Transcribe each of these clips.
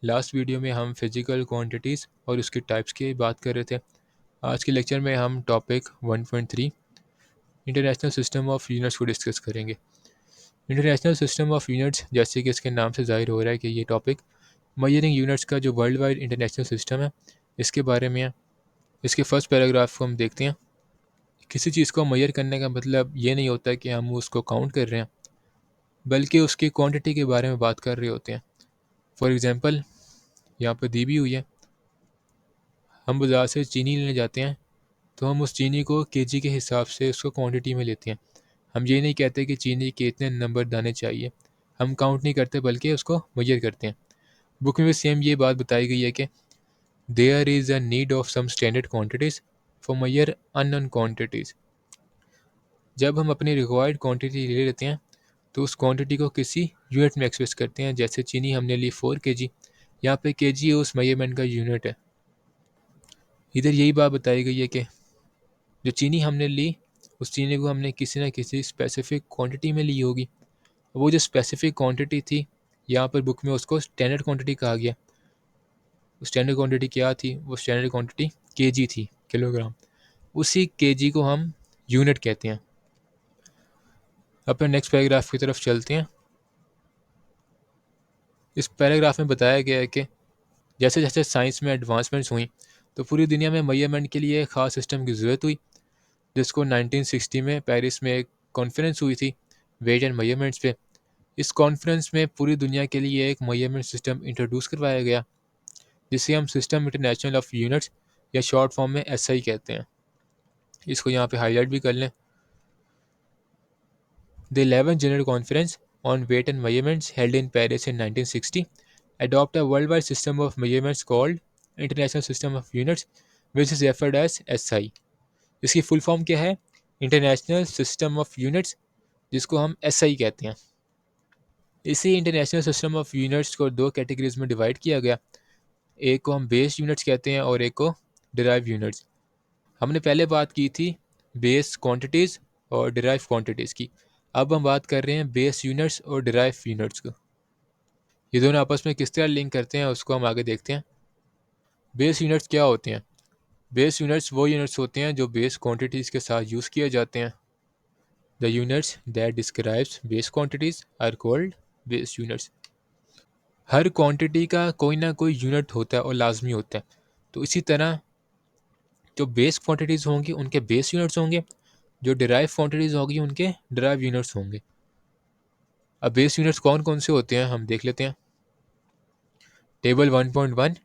Last video में हम physical quantities और उसकी टाइप्स की बात कर रहे थे। आज के लेक्चर में हम topic 1.3 international system of units को डिस्कस करेंगे। इंटरनेशनल सिस्टम ऑफ यूनिट्स, जैसे कि इसके नाम से ज़ाहिर हो रहा है कि ये टॉपिक मेजरिंग यूनिट्स का जो वर्ल्ड वाइड इंटरनेशनल सिस्टम है इसके बारे में है। इसके फर्स्ट पैराग्राफ को हम देखते हैं। किसी चीज़ को मेजर करने का मतलब ये नहीं होता कि हम उसको काउंट कर रहे हैं, बल्कि उसकी क्वांटिटी के बारे में बात कर रहे होते हैं। फॉर एग्ज़ाम्पल यहाँ पर दी भी हुई है, हम बाज़ार से चीनी लेने जाते हैं तो हम उस चीनी को केजी के हिसाब से उसको क्वांटिटी में लेते हैं। हम ये नहीं कहते कि चीनी के इतने नंबर दाने चाहिए, हम काउंट नहीं करते बल्कि उसको मेजर करते हैं। बुक में भी सेम ये बात बताई गई है कि there is a need of some standard quantities for measure unknown quantities. जब हम अपनी रिक्वायर्ड क्वांटिटी ले लेते हैं तो उस क्वांटिटी को किसी यूनिट में एक्सप्रेस करते हैं। जैसे चीनी हमने ली 4 kg, यहाँ पे केजी उस मेजरमेंट का यूनिट है। इधर यही बात बताई गई है कि जो चीनी हमने ली उस चीनी को हमने किसी न किसी स्पेसिफिक क्वांटिटी में ली होगी। वो जो स्पेसिफिक क्वांटिटी थी, यहाँ पर बुक में उसको स्टैंडर्ड क्वांटिटी कहा गया। स्टैंडर्ड क्वांटिटी क्या थी? वो स्टैंडर्ड क्वांटिटी केजी थी, किलोग्राम। उसी केजी को हम यूनिट कहते हैं। अपने नेक्स्ट पैराग्राफ की तरफ चलते हैं। इस पैराग्राफ में बताया गया है कि जैसे जैसे साइंस में एडवांसमेंट्स हुई तो पूरी दुनिया में मेजरमेंट के लिए एक ख़ास सिस्टम की ज़रूरत हुई, जिसको 1960 में पेरिस में एक कॉन्फ्रेंस हुई थी वेट एंड मेजरमेंट्स पे। इस कॉन्फ्रेंस में पूरी दुनिया के लिए एक मेजरमेंट सिस्टम इंट्रोड्यूस करवाया गया, जिसे हम सिस्टम इंटरनेशनल ऑफ यूनिट्स या शॉर्ट फॉर्म में एसआई कहते हैं। इसको यहाँ पे हाईलाइट भी कर लें। The 11th General Conference on Weight and Measurements held in Paris in 1960 adopt a worldwide system of measurements called International System of Units, which is referred as SI। इसकी फुल फॉर्म क्या है? International system of units, जिसको हम SI कहते हैं। इसी international system of units को दो कैटेगरीज में डिवाइड किया गया। एक को हम बेस यूनिट्स कहते हैं और एक को डिराइव यूनिट्स। हमने पहले बात की थी बेस क्वांटिटीज़ और डिराइव क्वांटिटीज़ की। अब हम बात कर रहे हैं बेस यूनिट्स और डिराइव यूनिट्स को। ये दोनों आपस में किस तरह लिंक करते हैं उसको हम आगे देखते हैं। बेस यूनिट्स क्या होते हैं? बेस यूनिट्स वो यूनिट्स होते हैं जो बेस क्वांटिटीज़ के साथ यूज़ किए जाते हैं। The units that describes base quantities are called base units. हर क्वांटिटी का कोई ना कोई यूनिट होता है और लाजमी होता है। तो इसी तरह जो बेस क्वांटिटीज़ होंगी उनके बेस यूनिट्स होंगे, जो डिराइव क्वांटिटीज़ होगी उनके डिराइव यूनिट्स होंगे। अब बेस यूनिट्स कौन कौन से होते हैं हम देख लेते हैं। Table 1.1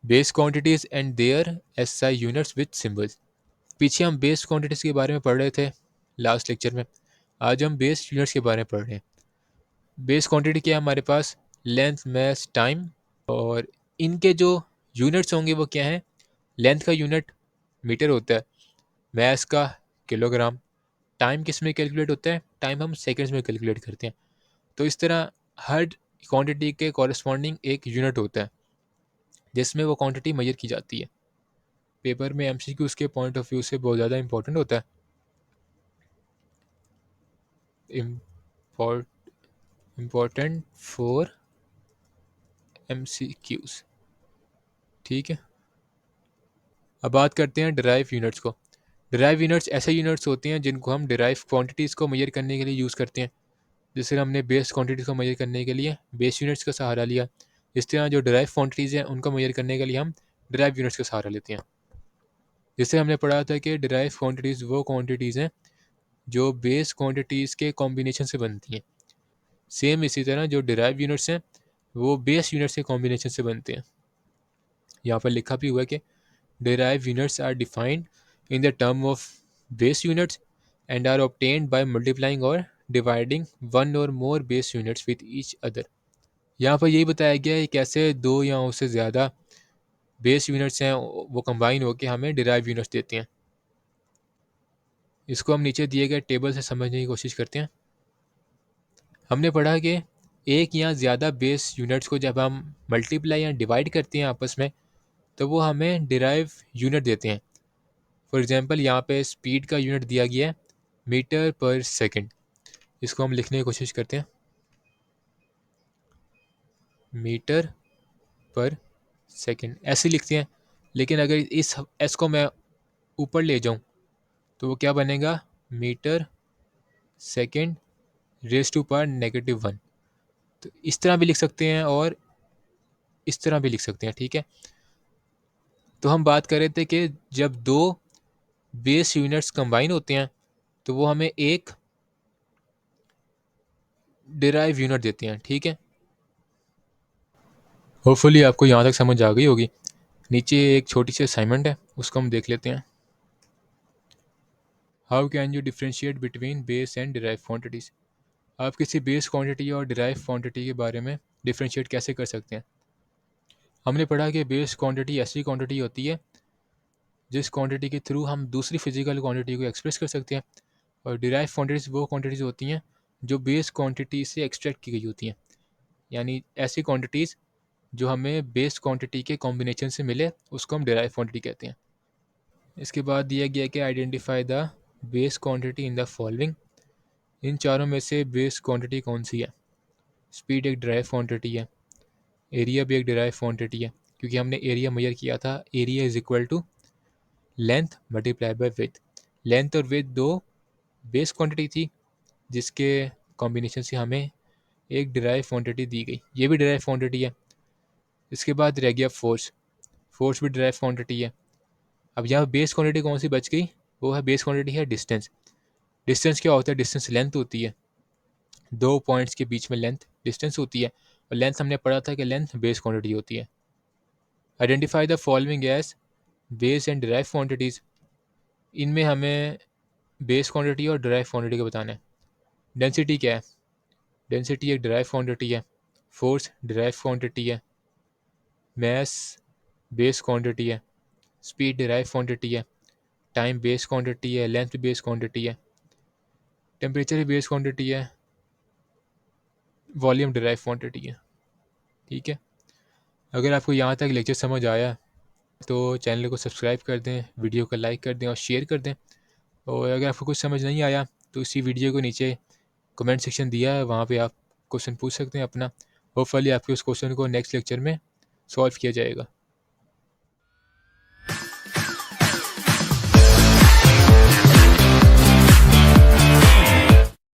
base quantities and their SI units with symbols. पीछे हम बेस क्वांटिटीज़ के बारे में पढ़ रहे थे लास्ट लेक्चर में। आज हम बेस यूनिट्स के बारे में पढ़ रहे हैं। बेस क्वांटिटी क्या है हमारे पास? Length, mess, time. और इनके जो यूनिट्स होंगे वो क्या है? लेंथ का यूनिट मीटर होता है, मैस का किलोग्राम। टाइम किस में कैलकुलेट होता है? टाइम हम सेकंड्स में कैलकुलेट करते हैं। तो इस तरह हर क्वांटिटी के कॉरस्पॉन्डिंग एक यूनिट होता है जिसमें वो क्वांटिटी मेजर की जाती है। पेपर में एमसीक्यूज़ के पॉइंट ऑफ व्यू से बहुत ज़्यादा इंपॉर्टेंट होता है। इम्पॉर्टेंट फॉर एमसीक्यूज़, ठीक है। अब बात करते हैं डिराइव यूनिट्स को। डिराइव यूनिट्स ऐसे यूनिट्स होते हैं जिनको हम डिराइव क्वांटिटीज़ को मेजर करने के लिए यूज़ करते हैं। जैसे हमने बेस क्वांटिटीज़ को मेजर करने के लिए बेस यूनिट्स का सहारा लिया, इस तरह जो डिराइव क्वांटिटीज़ हैं उनको मेजर करने के लिए हम डिराइव यूनिट्स का सहारा लेते हैं। जिससे हमने पढ़ा था कि डिराइव क्वांटिटीज़ वो क्वांटिटीज़ हैं जो बेस क्वांटिटीज़ के कॉम्बिनेशन से बनती हैं। सेम इसी तरह जो डिराइव यूनिट्स हैं वो बेस यूनिट्स के कॉम्बिनेशन से बनते हैं। यहाँ पर लिखा भी हुआ है कि derived units are defined in the term of base units and are obtained by multiplying or dividing one or more base units with each other। यहाँ पर यही बताया गया है कैसे दो या उससे ज़्यादा बेस यूनिट्स हैं वो कंबाइन होकर हमें डिराइव यूनिट्स देते हैं। इसको हम नीचे दिए गए टेबल से समझने की कोशिश करते हैं। हमने पढ़ा कि एक या ज़्यादा बेस यूनिट्स को जब हम मल्टीप्लाई या डिवाइड करते हैं आपस में तो वो हमें डिराइव यूनिट देते हैं। फॉर एग्जांपल यहाँ पे स्पीड का यूनिट दिया गया है मीटर पर सेकंड। इसको हम लिखने की कोशिश करते हैं। मीटर पर सेकेंड ऐसे लिखते हैं। लेकिन अगर इस एस को मैं ऊपर ले जाऊं तो वो क्या बनेगा, metre second raise to power -1। तो इस तरह भी लिख सकते हैं और इस तरह भी लिख सकते हैं, ठीक है। तो हम बात कर रहे थे कि जब दो बेस यूनिट्स कंबाइन होते हैं तो वो हमें एक डिराइव यूनिट देते हैं, ठीक है। होपफुली आपको यहाँ तक समझ आ गई होगी। नीचे एक छोटी सी असाइनमेंट है, उसको हम देख लेते हैं। How can you differentiate between base and derive quantities. आप किसी बेस क्वांटिटी और डिराइव क्वांटिटी के बारे में डिफ्रेंशिएट कैसे कर सकते हैं। हमने पढ़ा कि बेस क्वांटिटी ऐसी क्वांटिटी होती है जिस क्वांटिटी के थ्रू हम दूसरी फिजिकल क्वांटिटी को एक्सप्रेस कर सकते हैं, और डिराइव क्वांटिटीज़ वो क्वांटिटीज़ होती हैं जो बेस क्वांटिटी से एक्सट्रैक्ट की गई होती हैं, यानी ऐसी क्वांटिटीज़ जो हमें बेस क्वांटिटी के कॉम्बिनेशन से मिले उसको हम डिराइव क्वांटिटी कहते हैं। इसके बाद दिया गया कि identify the base quantity in the following. इन चारों में से बेस क्वांटिटी कौन सी है। स्पीड एक डिराइव क्वांटिटी है, एरिया भी एक डिराइव क्वांटिटी है, क्योंकि हमने एरिया मेजर किया था, area is equal to length multiply by width. Length और विड्थ दो बेस क्वांटिटी थी जिसके कॉम्बिनेशन से हमें एक डिराइव क्वांटिटी दी गई, ये भी डिराइव क्वांटिटी है। इसके बाद रह गया फोर्स, फोर्स भी डिराइव क्वांटिटी है। अब यहाँ बेस क्वांटिटी कौन सी बच गई, वो है बेस क्वांटिटी है डिस्टेंस। डिस्टेंस क्या होता है, डिस्टेंस लेंथ होती है, दो पॉइंट्स के बीच में लेंथ डिस्टेंस होती है, और लेंथ हमने पढ़ा था कि लेंथ बेस क्वांटिटी होती है। Identify the following as base and derive quantities. इनमें हमें बेस क्वांटिटी और डिराइव क्वांटिटी का बताना है। डेंसिटी क्या है, डेंसिटी एक डिराइव क्वांटिटी है, फोर्स डिराइव क्वांटिटी है, मैस बेस क्वांटिटी है, स्पीड डिराइव क्वांटिटी है, टाइम बेस क्वांटिटी है, लेंथ बेस क्वांटिटी है, टेम्परेचर बेस क्वांटिटी है, वॉल्यूम डिराइव क्वांटिटी है, ठीक है। अगर आपको यहाँ तक लेक्चर समझ आया तो चैनल को सब्सक्राइब कर दें, वीडियो को लाइक कर दें और शेयर कर दें। और अगर आपको कुछ समझ नहीं आया तो इसी वीडियो को नीचे कमेंट सेक्शन दिया है, वहाँ पे आप क्वेश्चन पूछ सकते हैं अपना। होपफुली आपके उस क्वेश्चन को नेक्स्ट लेक्चर में सॉल्व किया जाएगा।